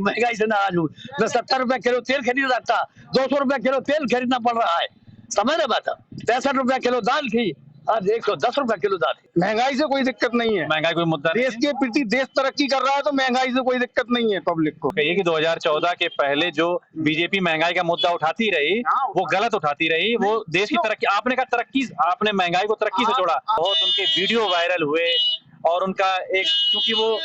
महंगाई से नाराज हूँ। मैं 70 रुपए किलो तेल खरीद रहा था, 200 रुपए किलो तेल खरीदना पड़ रहा है। समझ रहे बात? 63 रुपए किलो दाल थी, आज 110 रुपए किलो दाल है। महंगाई से कोई दिक्कत नहीं है, महंगाई कोई मुद्दा नहीं देश के प्रति देश तरक्की कर रहा है तो महंगाई से कोई दिक्कत नहीं है पब्लिक को। कहिए कि 2014 के पहले जो बीजेपी महंगाई का मुद्दा उठाती रही वो गलत उठाती रही, वो देश की तरक्की, आपने कहा तरक्की, आपने महंगाई को तरक्की से जोड़ा। बहुत उनके वीडियो वायरल हुए और उनका एक, क्योंकि वो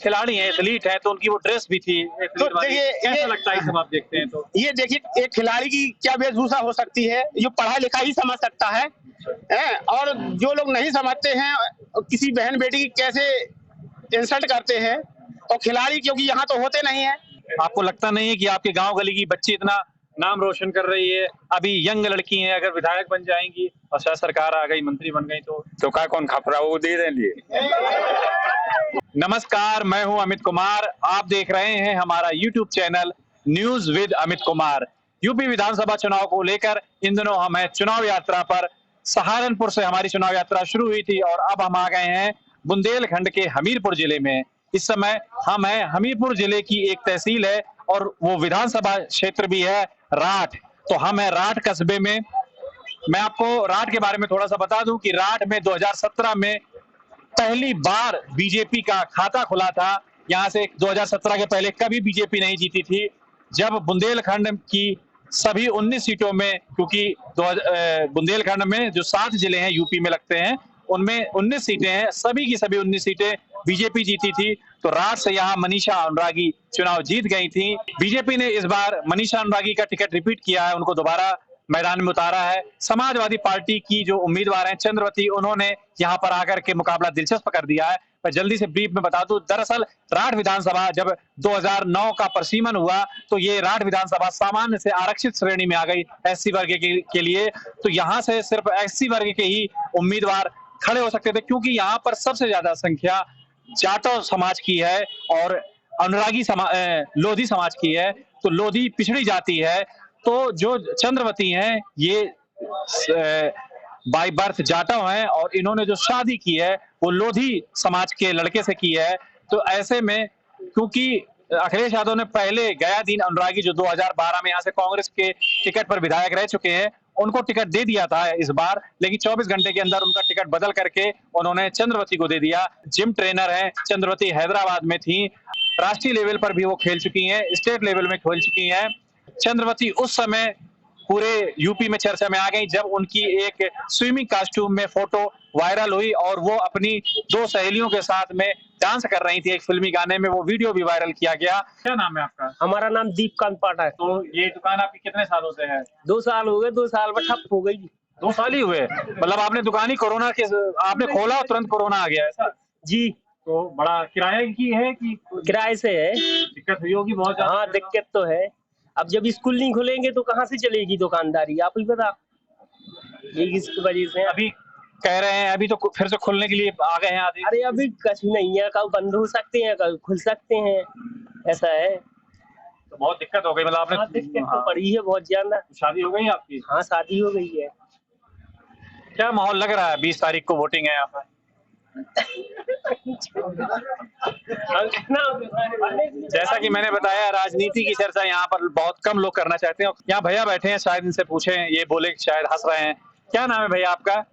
खिलाड़ी हैं, एथलीट हैं, तो उनकी वो ड्रेस भी थी। तो देखिए कैसा लगता है सब आप देखते हैं तो? ये देखिए एक खिलाड़ी की क्या वेशभूषा हो सकती है, जो पढ़ा लिखा ही समझ सकता है, और जो लोग नहीं समझते हैं किसी बहन बेटी की कैसे इंसल्ट करते हैं, और खिलाड़ी क्योंकि यहाँ तो होते नहीं है। आपको लगता नहीं है कि आपके गांव गली की बच्ची इतना नाम रोशन कर रही है, अभी यंग लड़की हैं, अगर विधायक बन जाएंगी और शायद सरकार आ गई, मंत्री बन गई तो का कौन खपरा वो दे देंगे। नमस्कार, मैं हूं अमित कुमार, आप देख रहे हैं हमारा YouTube channel news with Amit Kumar. UP विधानसभा चुनाव को लेकर इन दिनों हम हैं चुनाव यात्रा पर। सहारनपुर से हमारी चुनाव यात्रा शुरू हुई थी और अब हम आ गए हैं बुंदेलखंड के हमीरपुर जिले में। इस समय हम हैं, हमीरपुर जिले की एक तहसील है और वो विधानसभा क्षेत्र भी है राठ। तो हम हैं राठ कस्बे में। मैं आपको राठ के बारे में थोड़ा सा बता दूं कि राठ में 2017 में पहली बार बीजेपी का खाता खुला था। यहां से 2017 के पहले कभी बीजेपी नहीं जीती थी। जब बुंदेलखंड की सभी 19 सीटों में, क्योंकि बुंदेलखंड में जो 7 जिले हैं यूपी में लगते हैं, उनमें 19 सीटें हैं, सभी की सभी 19 सीटें बीजेपी जीती थी। तो राठ से यहाँ मनीषा अनुरागी चुनाव जीत गई थी। बीजेपी ने इस बार मनीषा अनुरागी का टिकट रिपीट किया है, उनको दोबारा मैदान में उतारा है। समाजवादी पार्टी की जो उम्मीदवार हैं चंद्रवती, उन्होंने यहाँ पर आकर के मुकाबला दिलचस्प कर दिया है। मैं जल्दी से ब्रीफ में बता दूं, दरअसल राठ विधानसभा जब 2009 का प्रसीमन हुआ तो ये राठ विधानसभा सामान्य से आरक्षित श्रेणी में आ गई एससी वर्ग के लिए। तो यहाँ से सिर्फ एससी वर्ग के ही उम्मीदवार खड़े हो सकते थे, क्योंकि यहाँ पर सबसे ज्यादा संख्या जाटव समाज की है और अनुरागी लोधी समाज की है। तो लोधी पिछड़ी जाति है, तो जो चंद्रवती हैं ये बाय बर्थ जाटव हैं और इन्होंने जो शादी की है वो लोधी समाज के लड़के से की है। तो ऐसे में, क्योंकि अखिलेश यादव ने पहले गया दिन अनुरागी जो 2012 में यहाँ से कांग्रेस के टिकट पर विधायक रह चुके हैं, उनको टिकट दे दिया था इस बार, लेकिन 24 घंटे के अंदर उनका टिकट बदल करके उन्होंने चंद्रवती को दे दिया। जिम ट्रेनर हैं चंद्रवती, हैदराबाद में थी, राष्ट्रीय लेवल पर भी वो खेल चुकी हैं, स्टेट लेवल में खेल चुकी हैं। चंद्रवती उस समय पूरे यूपी में चर्चा में आ गई जब उनकी एक स्विमिंग कॉस्ट्यूम में फोटो वायरल हुई और वो अपनी 2 सहेलियों के साथ में डांस कर रही थी एक फिल्मी गाने में, वो वीडियो भी वायरल किया गया। क्या नाम है आपका? हमारा नाम दीपकांत पाठक है। तो ये दुकान आपकी कितने सालों से है? 2 साल हो गए, 2 साल में ठप हो गई। 2 साल ही हुए? मतलब आपने दुकान ही कोरोना के आपने खोला और तुरंत कोरोना आ गया ऐसा? जी। तो बड़ा किराए की है कि किराए से है? दिक्कत हुई होगी बहुत ज्यादा। हाँ दिक्कत तो है, अब जब स्कूल नहीं खुलेंगे तो कहाँ से चलेगी दुकानदारी, आप ही बता। यही इसकी वजह से अभी कह रहे हैं अभी तो फिर से खुलने के लिए आ गए हैं आदमी। अरे अभी कुछ नहीं है, कब बंद हो सकते हैं कब खुल सकते हैं, ऐसा है। तो बहुत दिक्कत हो गई, मतलब आपने? हाँ, दिक्कत तो पड़ी है बहुत ज्यादा। शादी हो गई आपकी? हाँ शादी हो गई है। क्या माहौल लग रहा है? 20 तारीख को वोटिंग है यहाँ पर। जैसा कि मैंने बताया, राजनीति की चर्चा यहाँ पर बहुत कम लोग करना चाहते हैं। यहाँ भैया बैठे हैं, शायद इनसे पूछें, ये बोले शायद हंस रहे हैं। क्या नाम है भैया आपका?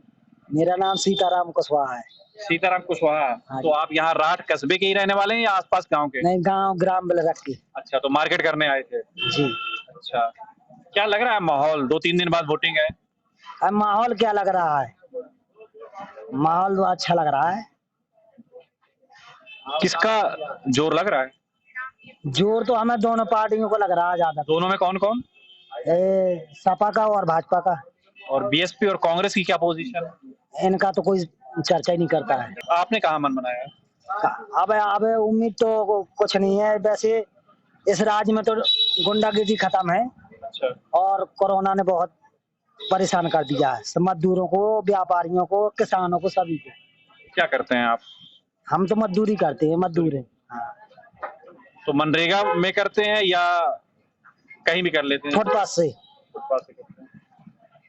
मेरा नाम सीताराम कुशवाहा है। सीताराम कुशवाहा। तो आप यहाँ राठ कस्बे के ही रहने वाले हैं या आसपास गांव के? नहीं, गांव ग्राम बलरख के। अच्छा, तो मार्केट करने आए थे? जी। अच्छा, क्या लग रहा है माहौल? 2-3 दिन बाद वोटिंग है। अब माहौल क्या लग रहा है? माहौल तो अच्छा लग रहा है। किसका जोर लग रहा है? जोर तो हमें दोनों पार्टियों को लग रहा है ज्यादा। दोनों में कौन कौन? सपा का और भाजपा का। और बीएसपी और कांग्रेस की क्या पोजीशन है? इनका तो कोई चर्चा ही नहीं करता है। आपने कहाँ मन बनाया? अब उम्मीद तो कुछ नहीं है। वैसे इस राज्य में तो गुंडागिरी खत्म है। अच्छा। और कोरोना ने बहुत परेशान कर दिया है, मजदूरों को, व्यापारियों को, किसानों को, सभी को। क्या करते हैं आप? हम तो मजदूरी करते हैं, मजदूर हैं। हाँ। तो मनरेगा में करते हैं या कहीं भी कर लेते हैं? फुटपाथ से। फुटपाथ से करते हैं।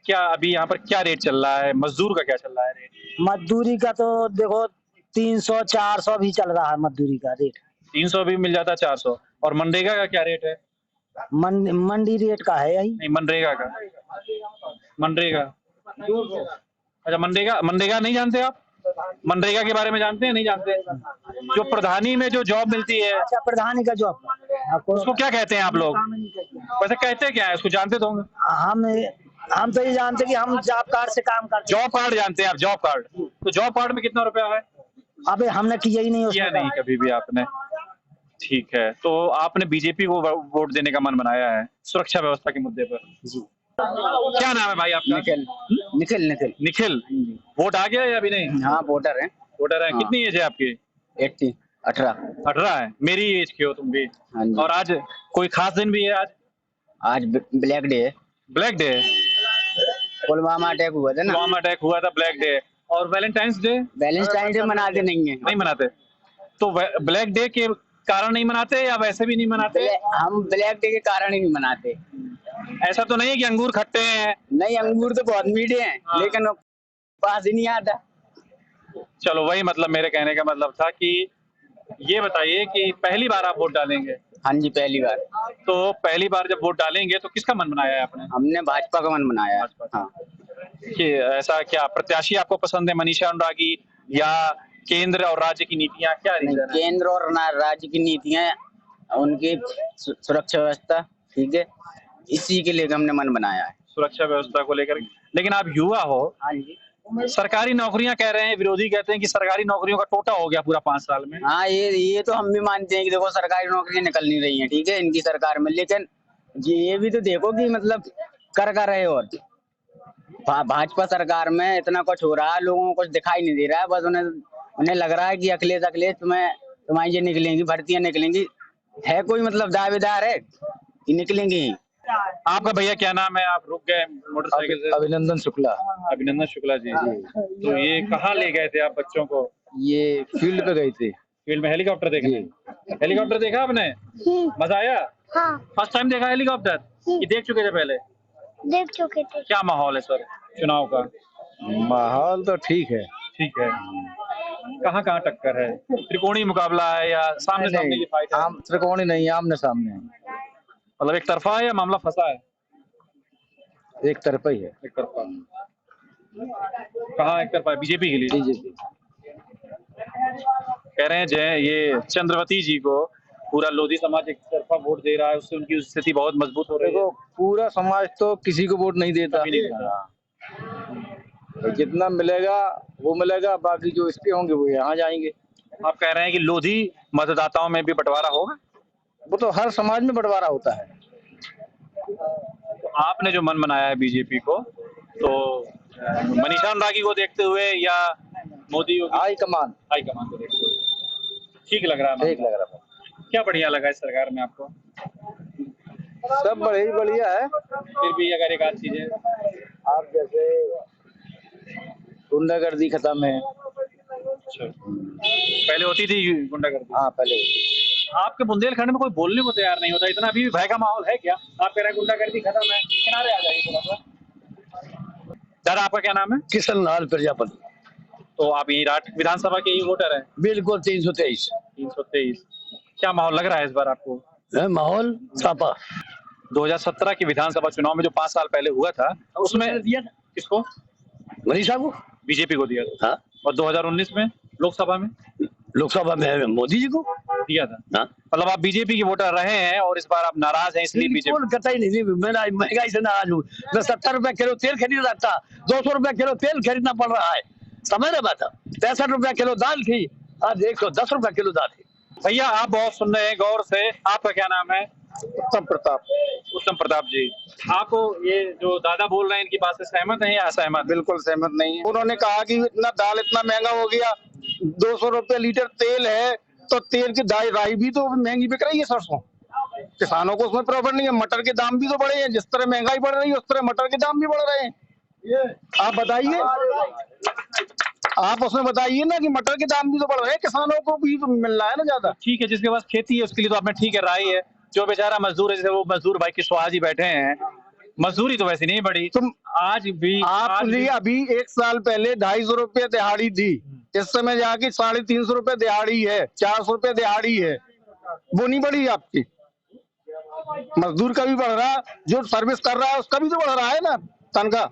क्या अभी यहाँ पर क्या रेट चल रहा है? मजदूर का क्या चल रहा है रेट? मजदूरी का तो देखो 300-400 भी चल रहा है मजदूरी का रेट। 300 भी मिल जाता है, 400। और मनरेगा का क्या रेट है? मंडी रेट का है यही। नहीं, मनरेगा का, मनरेगा। अच्छा, मनरेगा, मनरेगा नहीं जानते आप? मनरेगा के बारे में जानते हैं, नहीं जानते? जो प्रधानी में जो जॉब मिलती है, अच्छा, प्रधानी का जॉब उसको क्या कहते हैं आप लोग? वैसे कहते क्या है उसको, जानते तो होंगे? हम तो ये जानते कि हम जॉब कार्ड से काम करते हैं। जॉब कार्ड जानते हैं आप? जॉब कार्ड, तो जॉब कार्ड में कितना रुपया है? अबे हमने किया ही नहीं किया उसमें। नहीं कभी भी आपने? ठीक है, तो आपने बीजेपी को वोट देने का मन बनाया है सुरक्षा व्यवस्था के मुद्दे पर। जी। क्या नाम है भाई आपका? निखिल निखिल निखिल निखिल। वोट आ गया या अभी नहीं? हाँ वोटर है। वोटर है। हाँ। कितनी एज है आपकी? 18 है। मेरी एज के हो तुम भी। हाँ जी। और आज कोई खास दिन भी है? आज ब्लैक डे है। ब्लैक डे है। पुलवामा अटैक हुआ था ना, पुलवामा अटैक हुआ था, ब्लैक डे। और वैलेंटाइंस डे वैलेंटाइन डे मनाते नहीं है। नहीं मनाते? तो ब्लैक डे के कारण नहीं मनाते या वैसे भी नहीं मनाते? हम ब्लैक डे के कारण ही नहीं मनाते। ऐसा तो नहीं है कि अंगूर खट्टे हैं? नहीं, अंगूर तो बहुत मीठे हैं। हाँ। लेकिन पास ही नहीं आता। चलो, वही मतलब मेरे कहने का मतलब था कि ये बताइए कि पहली बार आप वोट डालेंगे? हाँ जी, पहली बार। तो पहली बार जब वोट डालेंगे तो किसका मन बनाया है आपने? हमने भाजपा का मन बनाया है। भाजपा का। हाँ। कि ऐसा क्या प्रत्याशी आपको पसंद है, मनीषा अनुरागी या केंद्र और राज्य की नीतियां, क्या नहीं, रीजन है? केंद्र और राज्य की नीतियां, उनकी सुरक्षा व्यवस्था, ठीक है, इसी के लिए हमने मन बनाया है। सुरक्षा व्यवस्था को लेकर। लेकिन आप युवा हो, हाँ जी। सरकारी नौकरियां कह रहे हैं, विरोधी कहते हैं कि सरकारी नौकरियों का टोटा हो गया पूरा 5 साल में। हाँ, ये तो हम भी मानते हैं कि देखो सरकारी नौकरियां निकल नहीं रही हैं, ठीक है, इनकी सरकार में। लेकिन ये भी तो देखो कि मतलब कर रहे हो। और भाजपा सरकार में इतना कुछ हो रहा है, लोगों को कुछ दिखाई नहीं दे रहा है। बस उन्हें लग रहा है कि अखिलेश तुम्हारी ये निकलेंगी, भर्तियां निकलेंगी। है कोई मतलब दावेदार है कि निकलेंगी ही? आपका भैया क्या नाम है? आप रुक गए मोटरसाइकिल से। अभिनंदन शुक्ला। अभिनंदन शुक्ला जी। तो ये कहाँ ले गए थे आप बच्चों को? ये फील्ड पे गए थे। फील्ड में हेलीकॉप्टर देखने? हेलीकॉप्टर देखा आपने? मजा आया? हाँ, फर्स्ट टाइम देखा हेलीकॉप्टर कि देख चुके थे पहले? देख चुके थे। क्या माहौल है सर चुनाव का? माहौल तो ठीक है। ठीक है। कहाँ टक्कर है? त्रिकोणीय मुकाबला है या सामने सामने की फाइट है? आम त्रिकोणी नहीं, आमने सामने है। मतलब एक तरफा है या मामला फंसा है? एक तरफा ही है। एक तरफा। कहाँ एक तरफा है? बीजेपी के लिए? बीजेपी। कह रहे हैं जय ये चंद्रवती जी को पूरा लोधी समाज एक तरफा वोट दे रहा है, उससे उनकी स्थिति बहुत मजबूत हो रही है। देखो, पूरा समाज तो किसी को वोट नहीं देता। कभी नहीं देता। तो जितना मिलेगा वो मिलेगा, बाकी जो इसके होंगे वो यहाँ जाएंगे। आप कह रहे हैं कि लोधी मतदाताओं में भी बंटवारा होगा? वो तो हर समाज में बंटवारा होता है। तो आपने जो मन बनाया है बीजेपी को, तो मनीषा अनुरागी को देखते हुए या मोदी योगी हाईकमान को देखते हुए ठीक लग रहा है? ठीक लग रहा है। क्या बढ़िया लगा इस सरकार में आपको? सब बढ़िया है। फिर भी अगर एक आध चीजें आप जैसे गुंडागर्दी खत्म है। अच्छा, पहले होती थी गुंडागर्दी? हाँ, पहले आपके बुंदेलखंड में कोई बोलने को तैयार नहीं होता, इतना अभी भी भय का माहौल है क्या? आप कह रहे हैं गुंडागर्दी खत्म है, किनारे आ जाइए थोड़ा सा। दादा आपका क्या नाम है? किशन लाल प्रजापति। तो आप यही राठ विधानसभा के ही वोटर हैं? बिल्कुल 323। 323। क्या माहौल लग रहा है इस बार आपको? माहौल सापा। 2017 के विधानसभा चुनाव में जो 5 साल पहले हुआ था, उसमें दिया था किसको? मनीषा को। बीजेपी को दिया था। हाँ। और 2019 में लोकसभा में मोदी जी को दिया था। हाँ। मतलब आप बीजेपी के वोटर रहे हैं और इस बार आप नाराज हैं इसलिए बीजेपी? बिल्कुल कतई नहीं। मैं महंगाई से नाराज हूँ। मैं 70 रुपए किलो तेल खरीद रहा था, 200 रुपए किलो तेल खरीदना पड़ रहा है। समझ रहे बात? 65 रुपए किलो दाल थी, आज 110 रुपए किलो दाल थी। भैया आप बहुत सुन रहे हैं गौर से। आपका क्या नाम है? उत्तम प्रताप। उत्तम प्रताप जी। आप ये जो दादा बोल रहे हैं इनकी बात से सहमत हैं या असहमत? बिल्कुल सहमत नहीं है। उन्होंने कहा कि इतना दाल इतना महंगा हो गया, 200 रुपए लीटर तेल है, तो तेल की राई भी तो महंगी बिक रही है। सरसों किसानों को उसमें प्रॉफिट नहीं है। मटर के दाम भी तो बढ़े हैं, जिस तरह महंगाई बढ़ रही है उस तरह मटर के दाम भी बढ़ रहे हैं। आप बताइए, आप उसमें बताइए ना कि मटर के दाम भी तो बढ़ रहे हैं, किसानों को भी तो मिल रहा है ना ज्यादा। ठीक है, जिसके पास खेती है उसके लिए तो आपने ठीक है राय है। जो बेचारा मजदूर है, जैसे वो मजदूर भाई कुशवाहा जी बैठे हैं, मजदूरी तो वैसे नहीं बढ़ी। तुम आज भी अभी 1 साल पहले 250 रुपए दिहाड़ी थी, इस समय जाके 350 रुपए दिहाड़ी है, 400 रुपए दिहाड़ी है। वो नहीं बढ़ी आपकी? मजदूर का भी बढ़ रहा है, जो सर्विस कर रहा है उसका भी तो बढ़ रहा है ना तनख्वाह।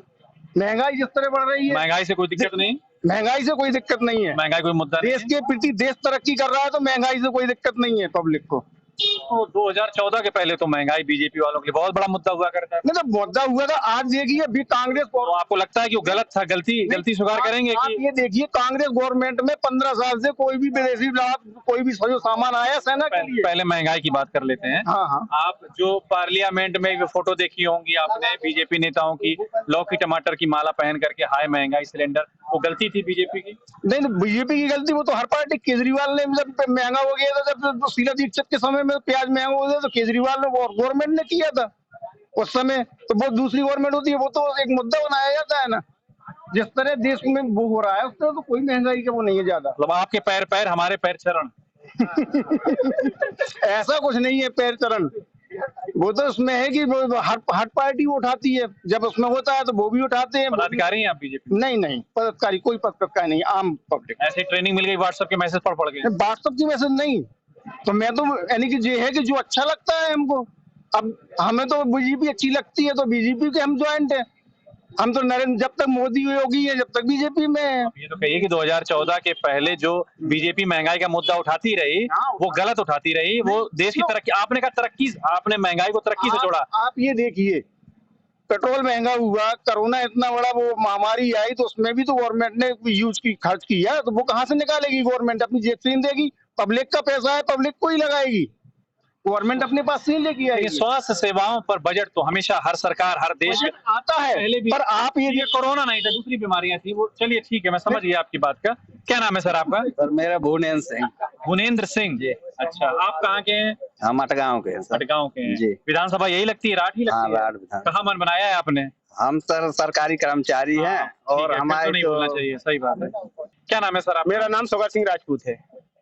महंगाई जिस तरह बढ़ रही है, महंगाई से कोई दिक्कत नहीं, महंगाई से कोई दिक्कत नहीं है। महंगाई कोई मुद्दा नहीं देश के प्रति देश तरक्की कर रहा है तो महंगाई से कोई दिक्कत नहीं है पब्लिक को। तो 2014 के पहले तो महंगाई बीजेपी वालों के लिए बहुत बड़ा मुद्दा हुआ करता था। नहीं तो मुद्दा हुआ था, आज देखिए अभी कांग्रेस तो आपको लगता है कि वो गलत था, गलती स्वीकार करेंगे आप कि ये देखिए कांग्रेस गवर्नमेंट में 15 साल से कोई भी विदेशी कोई भी जो सामान आया सेना के लिए। पहले महंगाई की बात कर लेते हैं। हाँ हाँ, आप जो पार्लियामेंट में भी फोटो देखी होंगी आपने बीजेपी नेताओं की, लौकी टमाटर की माला पहन करके हाय महंगाई सिलेंडर, वो गलती थी बीजेपी की? नहीं बीजेपी की गलती, वो तो हर पार्टी, केजरीवाल ने जब महंगा हो गया था, जब शीला दीक्षित के समय में प्याज महंगा हो गया तो केजरीवाल ने गवर्नमेंट ने किया था उस समय। तो वो दूसरी गवर्नमेंट होती है, वो तो एक मुद्दा बनाया जाता है ना। जिस तरह देश में वो हो रहा है उस तरह तो कोई महंगाई का वो नहीं है ज्यादा। मतलब आपके पैर पैर हमारे पैर चरण। ऐसा कुछ नहीं है पैर चरण, वो तो उसमें है कि वो हर पार्टी वो उठाती है, जब उसमें होता है तो वो भी उठाते हैं। पदाधिकारी हैं आप बीजेपी? नहीं पदाधिकारी कोई पदाधिकारी नहीं, आम पब्लिक। ऐसे ट्रेनिंग मिल गई, व्हाट्सएप के मैसेज पढ़ के? व्हाट्सएप की मैसेज नहीं, तो मैं तो यानी कि ये है कि जो अच्छा लगता है हमको। अब हमें तो बीजेपी अच्छी लगती है तो बीजेपी के हम ज्वाइंट है। हम तो नरेंद्र, जब तक मोदी योगी है जब तक बीजेपी में है। ये तो कहिए कि 2014 के पहले जो बीजेपी महंगाई का मुद्दा उठाती रही वो गलत उठाती रही, वो देश की तरक्की, आपने कहा तरक्की, आपने महंगाई को तरक्की से जोड़ा। आप ये देखिए पेट्रोल महंगा हुआ, कोरोना इतना बड़ा वो महामारी आई तो उसमें भी तो गवर्नमेंट ने यूज की, खर्च किया, तो वो कहाँ से निकालेगी गवर्नमेंट? अपनी जेब से ही देगी, पब्लिक का पैसा है, पब्लिक को ही लगाएगी, गवर्नमेंट अपने पास नहीं लेके आएगी। स्वास्थ्य सेवाओं पर बजट तो हमेशा हर सरकार, हर देश आता है पहले भी, पर आप ये कोरोना नहीं था, दूसरी बीमारियां थी वो, चलिए ठीक है, मैं समझ गया आपकी बात का। क्या नाम है सर आपका? सर मेरा भुवनेन्द्र सिंह। भुवनेन्द्र सिंह जी, अच्छा, आप कहाँ के हैं? हम अटगांव के हैं सर। अटगांव के हैं जी। विधानसभा यही लगती है, राठ ही हाँ, लगती है? राठ विधान। कहाँ मन बनाया है आपने? हम सर सरकारी कर्मचारी हैं और हमारे नहीं बोलना चाहिए, सही बात है। क्या नाम है सर आप? मेरा नाम सुगर सिंह राजपूत है।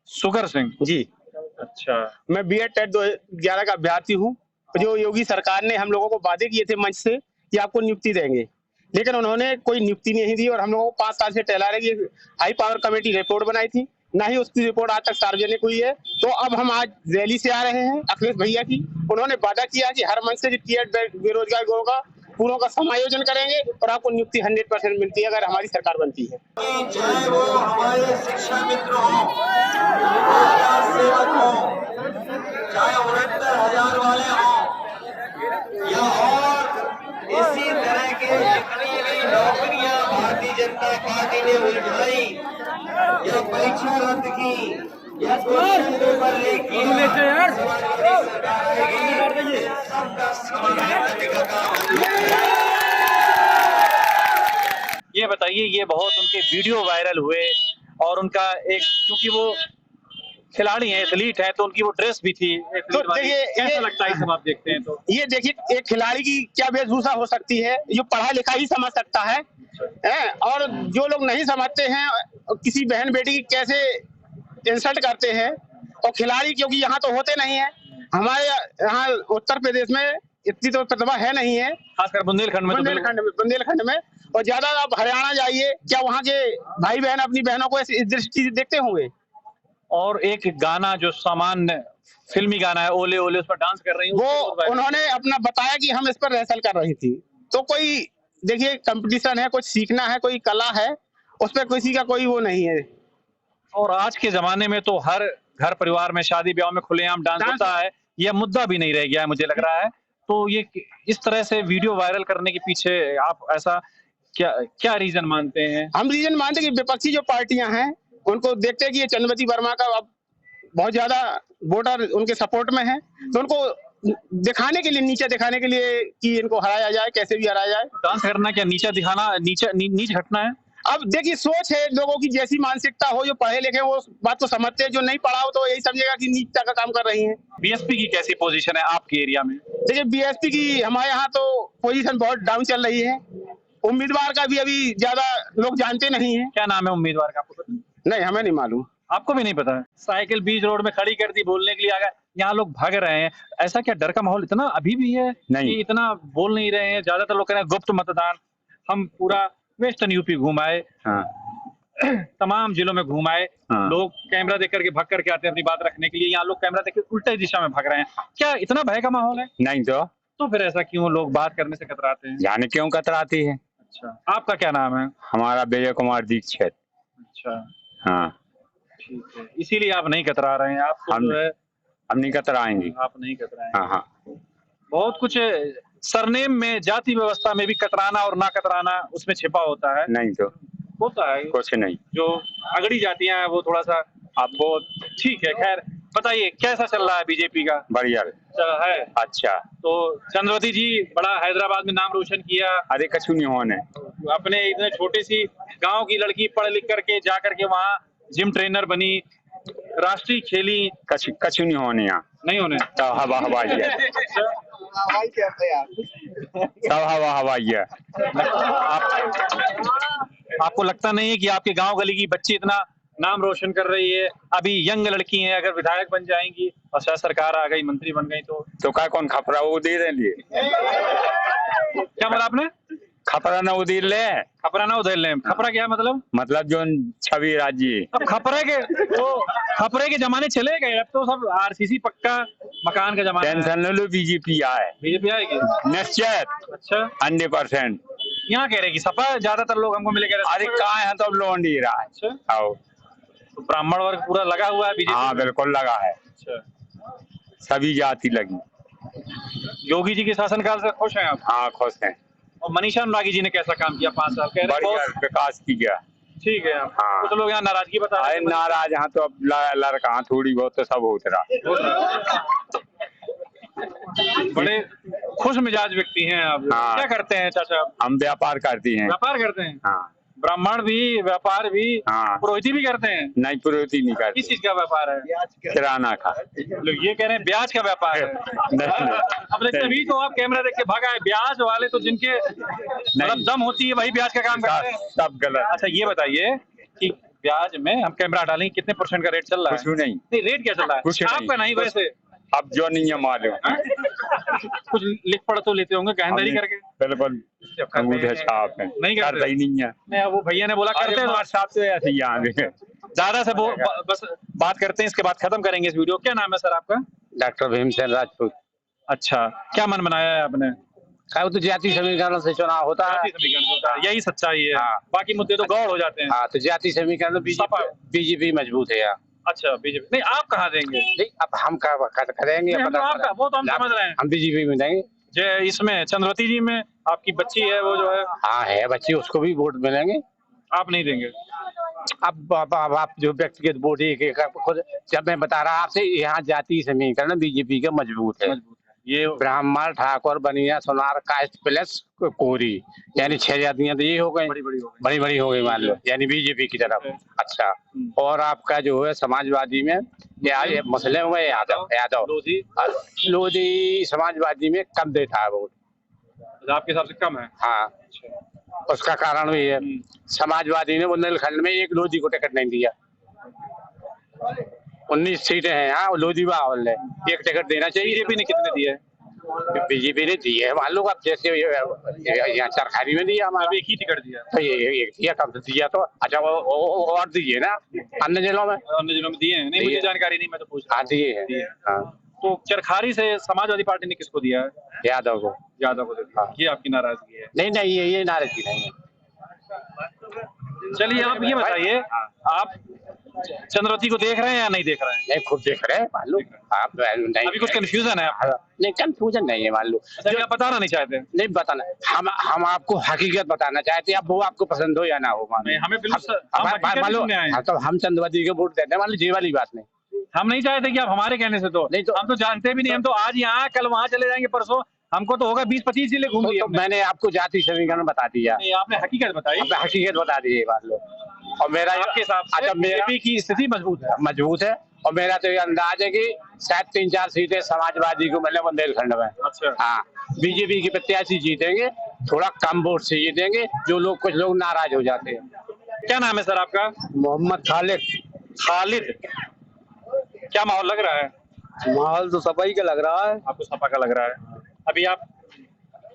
सुगर सिंह जी, अच्छा। मैं B.Ed टेट 2011 का अभ्यर्थी हूँ। जो योगी सरकार ने हम लोगों को वादे किए थे मंच से कि आपको नियुक्ति देंगे, लेकिन उन्होंने कोई नियुक्ति नहीं दी और हम लोगों को 5 साल से टहला रही है। हाई पावर कमेटी रिपोर्ट बनाई थी, ना ही उसकी रिपोर्ट आज तक सार्वजनिक हुई है। तो अब हम आज रैली से आ रहे हैं अखिलेश भैया की। उन्होंने वादा किया कि हर मंच से बेरोजगार लोगों का पूरों का समायोजन करेंगे और आपको नियुक्ति 100% मिलती है अगर हमारी सरकार बनती है। चाहे वो हमारे शिक्षा मित्र हो, रोजगार सेवक हो, चाहे 69,000 वाले हो, या और इसी तरह के जितनी भी नौकरियां भारतीय जनता पार्टी ने उलझाई या परीक्षा रद्द की या क्वेश्चन पेपर लीक किया, सबका समाधान करने का काम। ये बताइए, ये बहुत उनके वीडियो वायरल हुए और उनका एक, क्योंकि वो खिलाड़ी हैं, एथलीट हैं, तो उनकी वो ड्रेस भी थी तो देखिए, कैसा लगता है सब आप देखते हैं तो? ये देखिए एक खिलाड़ी की क्या वेशभूषा हो सकती है, जो पढ़ा लिखा ही समझ सकता है, और जो लोग नहीं समझते हैं किसी बहन बेटी की कैसे इंसल्ट करते हैं। और खिलाड़ी क्योंकि यहाँ तो होते नहीं है, हमारे यहाँ उत्तर प्रदेश में इतनी तो प्रतिभा है नहीं है, खासकर बुंदेलखंड में। बुंदेलखंड में और ज्यादा आप हरियाणा जाइए, क्या वहाँ के भाई बहन अपनी बहनों को इस दृष्टि से देखते होंगे? और एक गाना जो सामान्य फिल्मी गाना है, ओले ओले, उस पर डांस कर रही है, वो उन्होंने अपना बताया कि हम इस पर रिहर्सल कर रही थी। तो कोई देखिए कंपटीशन है, कुछ सीखना है, कोई कला है, उस पर किसी का कोई वो नहीं है। और आज के जमाने में तो हर घर परिवार में शादी ब्याह में खुलेआम डांस होता है, यह मुद्दा भी नहीं रह गया है मुझे लग रहा है। तो ये इस तरह से वीडियो वायरल करने के पीछे आप ऐसा क्या रीजन मानते हैं? हम रीजन मानते हैं कि विपक्षी जो पार्टियां हैं उनको देखते हैं कि ये चंद्रवती वर्मा का अब बहुत ज्यादा वोटर उनके सपोर्ट में है, तो उनको दिखाने के लिए, नीचे दिखाने के लिए कि इनको हराया जाए, कैसे भी हराया जाए। डांस करना क्या नीचा दिखाना, नीच घटना है? अब देखिए सोच है लोगों की, जैसी मानसिकता हो, जो पढ़े लिखे वो बात तो समझते हैं, जो नहीं पढ़ा हो तो यही समझेगा कि नीचता का काम कर रही है। बीएसपी की कैसी पोजीशन है आपके एरिया में? देखिए बीएसपी की हमारे यहाँ तो पोजीशन बहुत डाउन चल रही है। उम्मीदवार का भी अभी ज्यादा लोग जानते नहीं है। क्या नाम है उम्मीदवार का, आपको पता? नहीं, हमें नहीं मालूम। आपको भी नहीं पता है? साइकिल बीच रोड में खड़ी कर दी, बोलने के लिए आ गए, यहाँ लोग भाग रहे हैं। ऐसा क्या डर का माहौल इतना अभी भी है नहीं, कि इतना बोल नहीं रहे हैं? ज्यादातर लोग कह रहे हैं गुप्त मतदान, हम पूरा वेस्टर्न यूपी घुमाए। हाँ। तमाम जिलों में घूम आए, हाँ। लोग कैमरा देख करके भाग करके आते हैं अपनी बात रखने के लिए, यहाँ लोग कैमरा देख के उल्टे दिशा में भाग रहे हैं। क्या इतना भय का माहौल है? नहीं तो फिर ऐसा क्यों लोग बात करने से कतराते हैं? जाने क्यों कतराती है। अच्छा, आपका क्या नाम है? हमारा विजय कुमार दीक्षित। अच्छा, हाँ, ठीक है, इसीलिए आप नहीं कतरा रहे हैं। आप जो है हम नहीं कतराएंगे। आप नहीं कतराएंगे। हाँ हाँ, बहुत कुछ सरनेम में, जाति व्यवस्था में भी कतराना और ना कतराना उसमें छिपा होता है। नहीं तो होता है कुछ नहीं। जो अगड़ी जातियां हैं वो थोड़ा सा आप वो ठीक है। खैर बताइए कैसा चल रहा है बीजेपी का? बढ़िया है। अच्छा, तो चंद्रवती जी बड़ा हैदराबाद में नाम रोशन किया, अरे कछु नहीं होने। अपने इतने छोटी सी गांव की लड़की पढ़ लिख करके जा करके वहाँ जिम ट्रेनर बनी, राष्ट्रीय खेली। कछु नहीं होने यहाँ। नहीं होने सब हवा हवाई है, सब हवा हवाई है। आपको लगता नहीं है कि आपके गांव गली की बच्ची इतना नाम रोशन कर रही है? अभी यंग लड़की हैं, अगर विधायक बन जाएंगी और शायद सरकार आ गई, मंत्री बन गई तो क्या कौन खपरा वो दे रहे लिए? क्या बोला आपने? खपरा ना उदीर ले, खपरा ना उधर ले। खपरा क्या मतलब जो छवि राज्य। अब खपरे के जमाने चले गए, अब तो सब आरसीसी पक्का मकान का जमाना है। टेंशन न लो, बीजेपी आए, बीजेपी आएगी निश्चित। अच्छा, 100%। यहाँ कह रहे कि सपा ज्यादातर लोग हमको मिले कह रहे। अरे कहाँ है तो लोन दे रहा है। अच्छा, आओ, तो ब्राह्मण वर्ग पूरा लगा हुआ है बीजेपी? हाँ बिल्कुल लगा है, अच्छा, सभी जाति लगी। योगी जी के शासनकाल से खुश हैं आप? हाँ खुश हैं। और मनीषा अनुरागी जी ने कैसा काम किया 5 साल? कह रहे बढ़िया बहुत विकास किया। ठीक है। हाँ। कुछ लोग यहाँ नाराजगी बता रहे अरे हैं। नाराज यहाँ तो अब लड़का थोड़ी बहुत तो सब होता रहा। बड़े खुश मिजाज व्यक्ति हैं आप। हाँ। क्या करते हैं चाचा? हम व्यापार करती हैं। व्यापार करते हैं? हाँ। ब्राह्मण भी, व्यापार भी, हाँ। पुरोहिती भी करते हैं? नहीं, पुरोहिती नहीं करती। किस चीज का व्यापार है? किराना का। लोग ये कह रहे हैं ब्याज का व्यापार है। नहीं। अब लेकिन अभी तो आप कैमरा देख के भागा है, ब्याज वाले तो जिनके मतलब दम होती है वही ब्याज का काम करते हैं। सब गलत। अच्छा ये बताइए कि ब्याज में हम कैमरा डालेंगे कितने % का रेट चल रहा है? कुछ नहीं। रेट क्या चल रहा है? कुछ नहीं। आपका नहीं वैसे अब जो नहीं है मालूम। कुछ लिख पढ़ तो लेते होंगे गहनदारी करके? बिल्कुल अंगूठे छाप है। नहीं करते ही नहीं है। नहीं, वो भैया ने बोला करते हैं साहब से ऐसे ही आगे ज्यादा से बस बात करते हैं, इसके बाद खत्म करेंगे इस वीडियो। क्या नाम है सर आपका? डॉक्टर भीमसेन राजपूत। अच्छा, क्या मन बनाया है आपने? वो तो जाति समीकरण से चुनाव होता है। जाति समीकरण होता है, यही सच्चाई है। हाँ। बाकी मुद्दे तो गौड़ हो जाते हैं। हाँ, तो जाति समीकरण बीजेपी मजबूत है यार। अच्छा, बीजेपी नहीं, आप कहाँ देंगे? नहीं, अब हम करेंगे आपका वो तो हम समझ रहे हैं। हम बीजेपी में देंगे। जो इसमें चंद्रवती जी में आपकी बच्ची है वो जो है, हाँ है बच्ची, उसको भी वोट मिलेंगे। आप नहीं देंगे? अब आप जो व्यक्तिगत वोट खुद, जब मैं बता रहा आपसे, यहाँ जाति समीकरण बीजेपी का मजबूत है। ये ब्राह्मण, ठाकुर, बनिया, सोनार, कास्ट प्लस कोरी, यानी 6 जातियां तो ये हो गई, बड़ी हो गई मान लो, यानी बीजेपी की तरफ। अच्छा, और आपका जो है समाजवादी में मुस्लिम हुए यादव लोधी समाजवादी में कम देता है वोट। आपके हिसाब से कम है? हाँ, उसका कारण भी है, समाजवादी ने बुंदेलखंड में एक लोधी को टिकट नहीं दिया। 19 सीटें हैं यहाँ, लोधी बावल है, एक टिकट देना चाहिए। बीजेपी ने कितने दिए? बीजेपी ने दिए है मान लो, अब जैसे यहाँ सरकारी में दिया हमारा, एक ही टिकट दिया तो ये एक दिया, कम से दिया तो। अच्छा, वो और दिए ना अन्य जिलों में? अन्य जिलों में दिए हैं? नहीं, मुझे जानकारी नहीं, मैं तो पूछ रहा हूँ। दिए हैं। हाँ। तो चरखारी से समाजवादी पार्टी ने किसको दिया है? यादव को। यादव को दिया। ये आपकी नाराजगी है? नहीं, ये नाराजगी नहीं है। चलिए आप ये बताइए, आप चंद्रवती को देख रहे हैं या नहीं देख रहे हैं? नहीं, खुद देख रहे हैं मान लो। आप नहीं, अभी कुछ कंफ्यूजन है आपको? नहीं, कंफ्यूजन नहीं है मान लो। अच्छा, आप बताना नहीं चाहते? नहीं बताना, हम आपको हकीकत बताना चाहते हैं। अब वो आपको पसंद हो या ना हो, मान लो हमें मान लो। तो हम चंद्रवती को वोट देते हैं, मान लो, ये वाली बात नहीं। हम नहीं चाहते कि आप हमारे कहने से तो नहीं, तो हम तो जानते भी नहीं। हम तो आज यहाँ, कल वहाँ चले जाएंगे, परसों हमको तो होगा 20-25 जिले घूम लिए। तो मैंने आपको जाति समीकरण बता दिया। नहीं, आपने हकीकत बताई। हकीकत बता दी मान लो। और मेरा आपके हिसाब से बीजेपी की स्थिति मजबूत है। और मेरा तो ये अंदाज है कि शायद 3-4 सीटें समाजवादी को मिले बुंदेलखंड में। अच्छा। हाँ, बीजेपी के प्रत्याशी जीतेंगे, थोड़ा कम वोट से जीतेंगे, जो लोग कुछ लोग नाराज हो जाते हैं। क्या नाम है सर आपका? मोहम्मद खालिद। क्या माहौल लग रहा है? माहौल तो सफाई का लग रहा है। आपको सपा का लग रहा है? अभी आप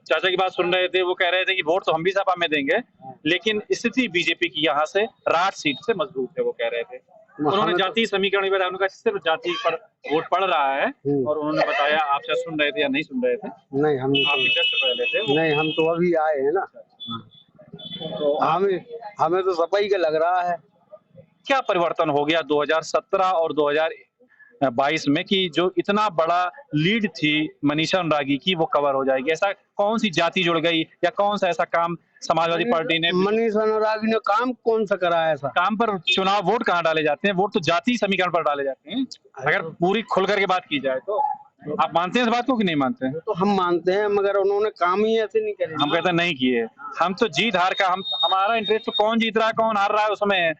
चाचा की बात सुन रहे थे, वो कह रहे थे कि वोट तो हम भी सपा में देंगे, लेकिन स्थिति बीजेपी की यहाँ से राठ सीट से मजबूत है, वो कह रहे थे। उन्होंने जातीय समीकरण भी बताया, उन्होंने कहा सिर्फ जाति पर वोट पड़ रहा है, और उन्होंने बताया, आप शायद सुन रहे थे या नहीं सुन रहे थे? नहीं, हम पहले थे नहीं, हम तो अभी आए हैं ना, तो हमें तो सफाई का लग रहा है। क्या परिवर्तन हो गया 2017 और 2022 में कि जो इतना बड़ा लीड थी मनीषा अनुरागी की वो कवर हो जाएगी? ऐसा कौन सी जाति जुड़ गई या कौन सा ऐसा काम समाजवादी पार्टी ने? मनीषा अनुरागी ने काम कौन सा करा है? ऐसा काम पर चुनाव वोट कहाँ डाले जाते हैं? वोट तो जाति समीकरण पर डाले जाते हैं, अगर पूरी खुल करके बात की जाए तो। आप मानते हैं इस बात को कि नहीं मानते हैं? तो हम मानते हैं, मगर उन्होंने काम ही ऐसे नहीं करे। हम कहते हैं नहीं किए। हम तो जीत हार का, हमारा इंटरेस्ट तो कौन जीत रहा है कौन हार रहा है उसमें है।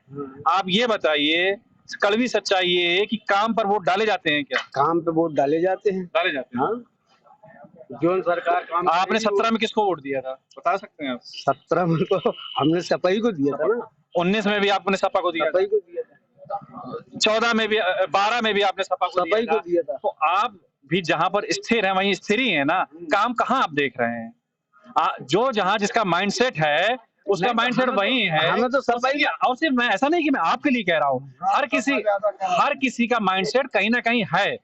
आप ये बताइए, कड़वी सच्चाई ये है कि काम पर वोट डाले जाते हैं क्या? काम पे वोट डाले जाते हैं। डाले जाते हैं। हाँ, जो सरकार काम। आपने 17 में किसको वोट दिया था, बता सकते हैं आप? 17 में तो हमने सपाई को दिया था ना। 19 में भी आपने सपा को दिया, सपाई को दिया था। 14 में भी, 12 में भी आपने सपा को दिया था। तो आप भी जहां पर स्थिर है वहीं स्थिर ही है ना, काम कहाँ आप देख रहे हैं? जो जहां जिसका माइंडसेट है उसका माइंडसेट वही है। हमें तो सफाई, और सिर्फ मैं ऐसा नहीं कि मैं आपके लिए कह रहा हूँ, हर किसी का माइंडसेट कहीं ना कहीं है।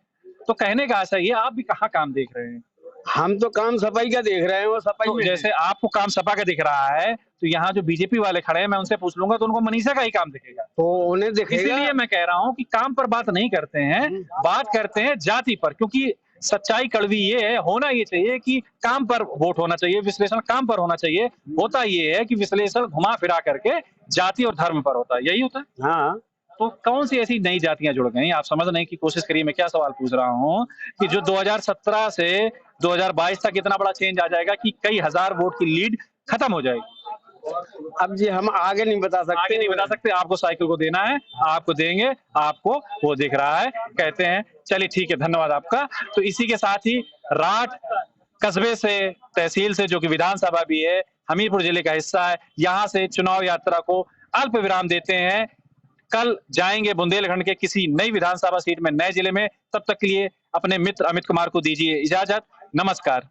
तो कहने का ऐसा ये, आप भी कहाँ काम देख रहे हैं? हम तो काम सफाई का देख रहे हैं। वो सफाई तो में जैसे आपको काम सपा का दिख रहा है, तो यहाँ जो बीजेपी वाले खड़े हैं, मैं उनसे पूछ लूंगा तो उनको मनीषा का ही काम दिखेगा। तो उन्हें दिखेगा। इसीलिए मैं कह रहा हूँ कि काम पर बात नहीं करते हैं, बात करते हैं जाति पर, क्योंकि सच्चाई कड़वी ये है, होना ये चाहिए कि काम पर वोट होना चाहिए, विश्लेषण काम पर होना चाहिए। होता ये है कि विश्लेषण घुमा फिरा करके जाति और धर्म पर होता है, यही होता है। हाँ, तो कौन सी ऐसी नई जातियां जुड़ गई? आप समझने की कोशिश करिए। मैं क्या सवाल पूछ रहा हूँ कि जो 2017 से 2022 तक इतना बड़ा चेंज आ जाएगा कि कई हजार वोट की लीड खत्म हो जाएगी। अब जी हम आगे नहीं बता सकते। आगे नहीं बता सकते। आपको साइकिल को देना है, आपको देंगे, आपको वो दिख रहा है, कहते हैं। चलिए ठीक है, धन्यवाद आपका। तो इसी के साथ ही राठ कस्बे से, तहसील से, जो कि विधानसभा भी है, हमीरपुर जिले का हिस्सा है, यहाँ से चुनाव यात्रा को अल्प विराम देते हैं। कल जाएंगे बुंदेलखंड के किसी नई विधानसभा सीट में, नए जिले में। तब तक के लिए अपने मित्र अमित कुमार को दीजिए इजाजत। नमस्कार।